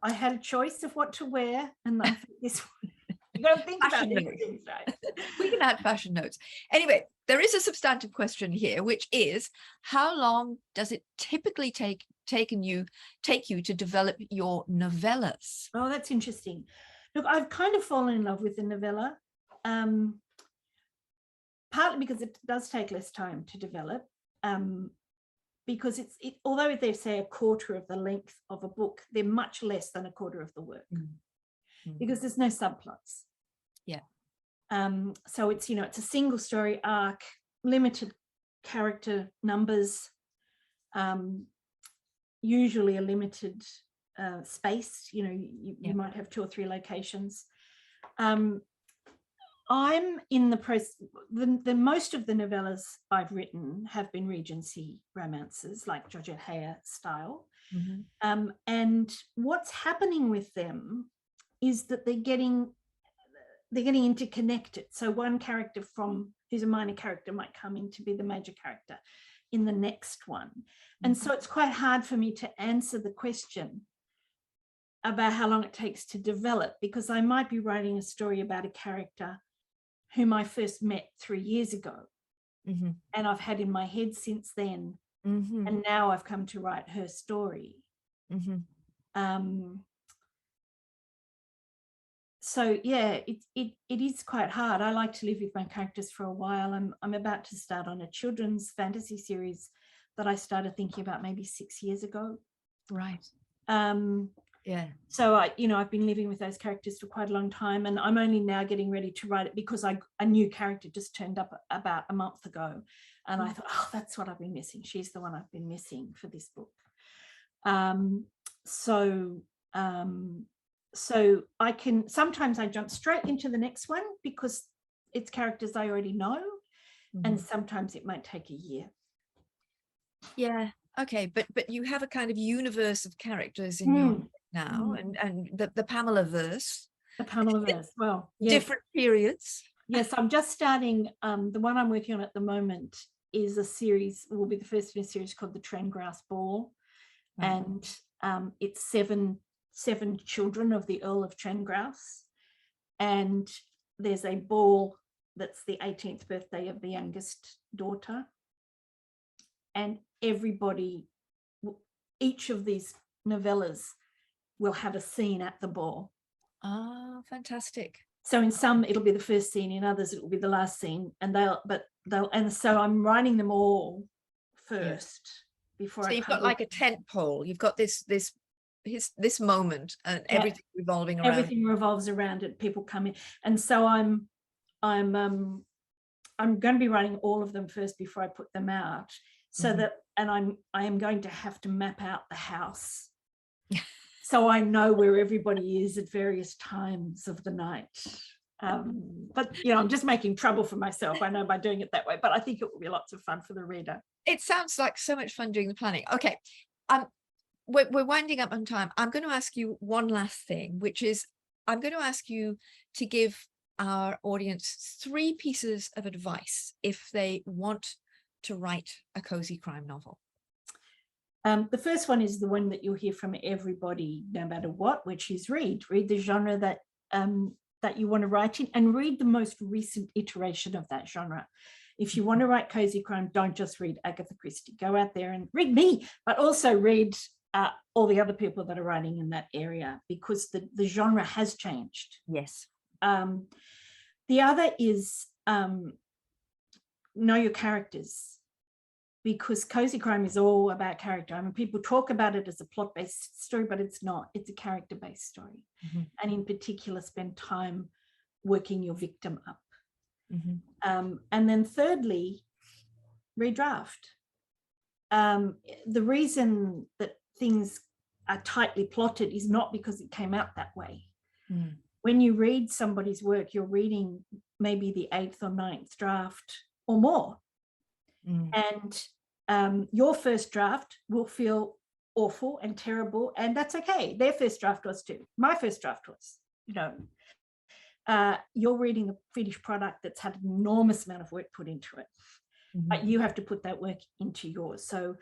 I had a choice of what to wear, and I think this one. You got to think about Fashion these notes. things, right? We can add fashion notes. Anyway, there is a substantive question here, which is, how long does it typically take you to develop your novellas? Oh, that's interesting. Look, I've kind of fallen in love with the novella. Partly because it does take less time to develop, because although they say a quarter of the length of a book, they're much less than a quarter of the work, because there's no subplots. Yeah. So it's, it's a single story arc, limited character numbers, usually a limited space. You might have 2 or 3 locations. I'm in the process, the most of the novellas I've written have been Regency romances, like Georgette Heyer style. And what's happening with them is that they're getting interconnected. So one character who's a minor character might come in to be the major character in the next one. And so it's quite hard for me to answer the question about how long it takes to develop, because I might be writing a story about a character whom I first met 3 years ago, and I've had in my head since then, and now I've come to write her story. So yeah, it is quite hard. I like to live with my characters for a while. I'm about to start on a children's fantasy series that I started thinking about maybe 6 years ago. Right. Yeah. So I've been living with those characters for quite a long time, and I'm only now getting ready to write it because a new character just turned up about a month ago, and I thought, oh, that's what I've been missing. She's the one I've been missing for this book. So I can sometimes I jump straight into the next one because it's characters I already know, and sometimes it might take a year. Yeah. Okay, but you have a kind of universe of characters in your now, and the Pamela verse. The Pamela verse. Well, yes. Different periods. Yes, I'm just starting. The one I'm working on at the moment is a series. Will be the first in a series called The Trengrass Ball, and it's seven children of the Earl of Trengrass, and there's a ball that's the 18th birthday of the youngest daughter, and everybody, each of these novellas will have a scene at the ball. Oh, fantastic. So in some it'll be the first scene, in others it will be the last scene, and so I'm writing them all first before. So you've got like a tent pole. You've got this moment, and everything revolving around. Everything revolves around it. People come in, and so I'm going to be writing all of them first before I put them out. So that, and I am going to have to map out the house, so I know where everybody is at various times of the night. But I'm just making trouble for myself, I know, by doing it that way. But I think it will be lots of fun for the reader. It sounds like so much fun doing the planning. Okay, we're winding up on time. I'm going to ask you one last thing, which is I'm going to ask you to give our audience 3 pieces of advice if they want to write a cozy crime novel. The first one is the one that you'll hear from everybody, no matter what, which is read the genre that you want to write in, and read the most recent iteration of that genre. If you want to write cozy crime, don't just read Agatha Christie. Go out there and read me, but also read all the other people that are writing in that area, because the genre has changed. Yes. The other is know your characters, because cozy crime is all about character. I mean, people talk about it as a plot-based story, but it's not. It's a character-based story. And in particular, spend time working your victim up. And then thirdly, redraft. The reason that things are tightly plotted is not because it came out that way. Mm. When you read somebody's work, you're reading maybe the 8th or 9th draft or more. And your first draft will feel awful and terrible, and that's okay. Their first draft was too. My first draft was, you know, you're reading a finished product that's had an enormous amount of work put into it, but you have to put that work into yours. So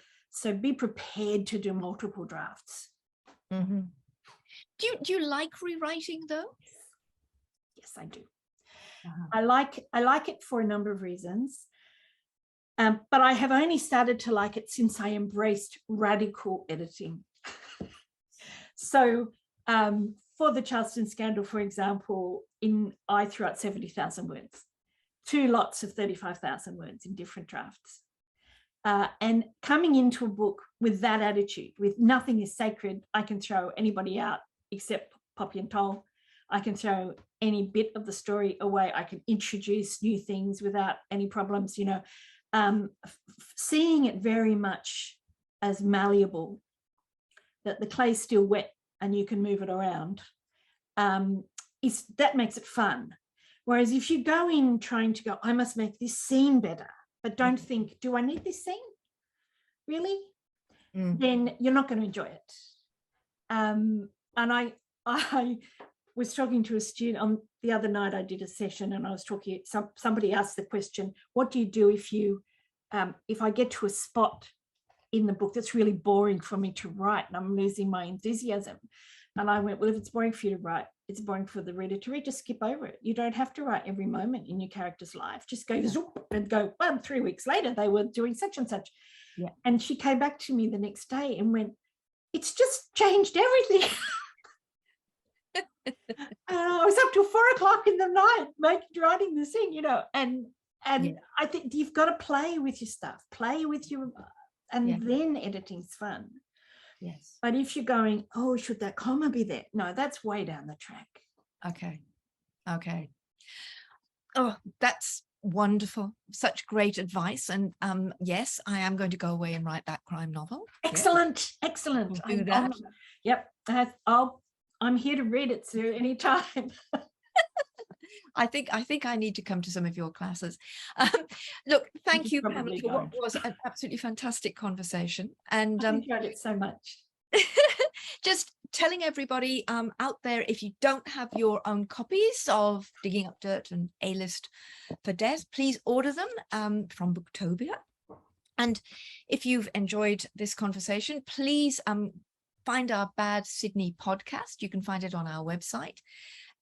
be prepared to do multiple drafts. Do you like rewriting though? Yes, I do. I like it for a number of reasons. But I have only started to like it since I embraced radical editing. So for the Charleston scandal, for example, I threw out 70,000 words, 2 lots of 35,000 words in different drafts. And coming into a book with that attitude, with nothing is sacred, I can throw anybody out except Poppy and Toll. I can throw any bit of the story away. I can introduce new things without any problems, you know. Seeing it very much as malleable, that the clay's still wet and you can move it around, that makes it fun. Whereas if you go in trying to go, I must make this scene better, but don't think, do I need this scene? Really? Then you're not going to enjoy it. And I was talking to a student on the other night. I did a session and I was talking, somebody asked the question, what do you do if I get to a spot in the book that's really boring for me to write and I'm losing my enthusiasm? And I went, well, if it's boring for you to write, it's boring for the reader to read, just skip over it. You don't have to write every moment in your character's life. Just go zoop and go, well, 3 weeks later, they were doing such and such. Yeah. And she came back to me the next day and went, it's just changed everything. I was up till 4 o'clock in the night writing this thing, you know, and I think you've got to play with your stuff, and then editing's fun. Yes. But if you're going, oh, should that comma be there? No, that's way down the track. Okay. Oh, that's wonderful. Such great advice. And yes, I am going to go away and write that crime novel. Excellent. We'll do that. Yep. I'm here to read it, Sue, anytime. I think I need to come to some of your classes. Look, thank you, Pamela, for what was an absolutely fantastic conversation. And I enjoyed it so much. Just telling everybody out there, if you don't have your own copies of Digging Up Dirt and A-List for Des, please order them from Booktopia. And if you've enjoyed this conversation, please find our Bad Sydney podcast. You can find it on our website.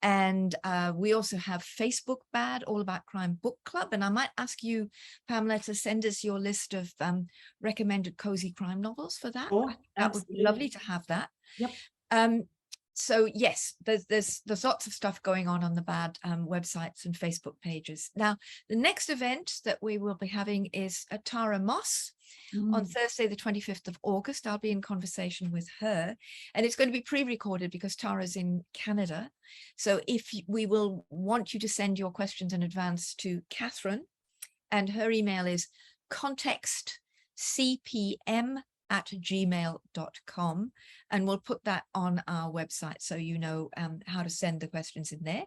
And we also have Facebook Bad All About Crime Book Club. And I might ask you, Pamela, to send us your list of recommended cozy crime novels for that. Oh, that would be lovely to have that. Yep. So yes, there's lots of stuff going on the Bad websites and Facebook pages. Now, the next event that we will be having is Tara Moss. On Thursday, the 25th of August. I'll be in conversation with her, and it's going to be pre-recorded because Tara's in Canada. So if we will want you to send your questions in advance to Catherine, and her email is contextcpm@gmail.com, and we'll put that on our website so you know how to send the questions in there.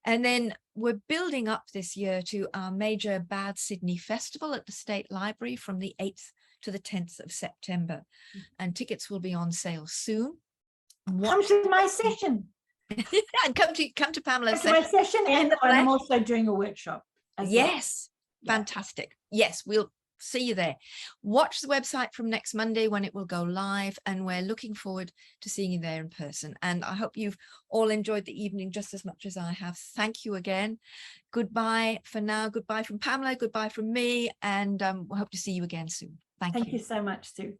And then we're building up this year to our major Bad Sydney Festival at the State Library from the 8th to the 10th of September. And tickets will be on sale soon. Come to my session. And come to Pamela's session. My session, and I'm also doing a workshop. Yes, well. Fantastic. Yes, we'll see you there. Watch the website from next Monday when it will go live, and we're looking forward to seeing you there in person. And I hope you've all enjoyed the evening just as much as I have. Thank you again. Goodbye for now. Goodbye from Pamela. Goodbye from me. And we hope to see you again soon. Thank you so much, Sue.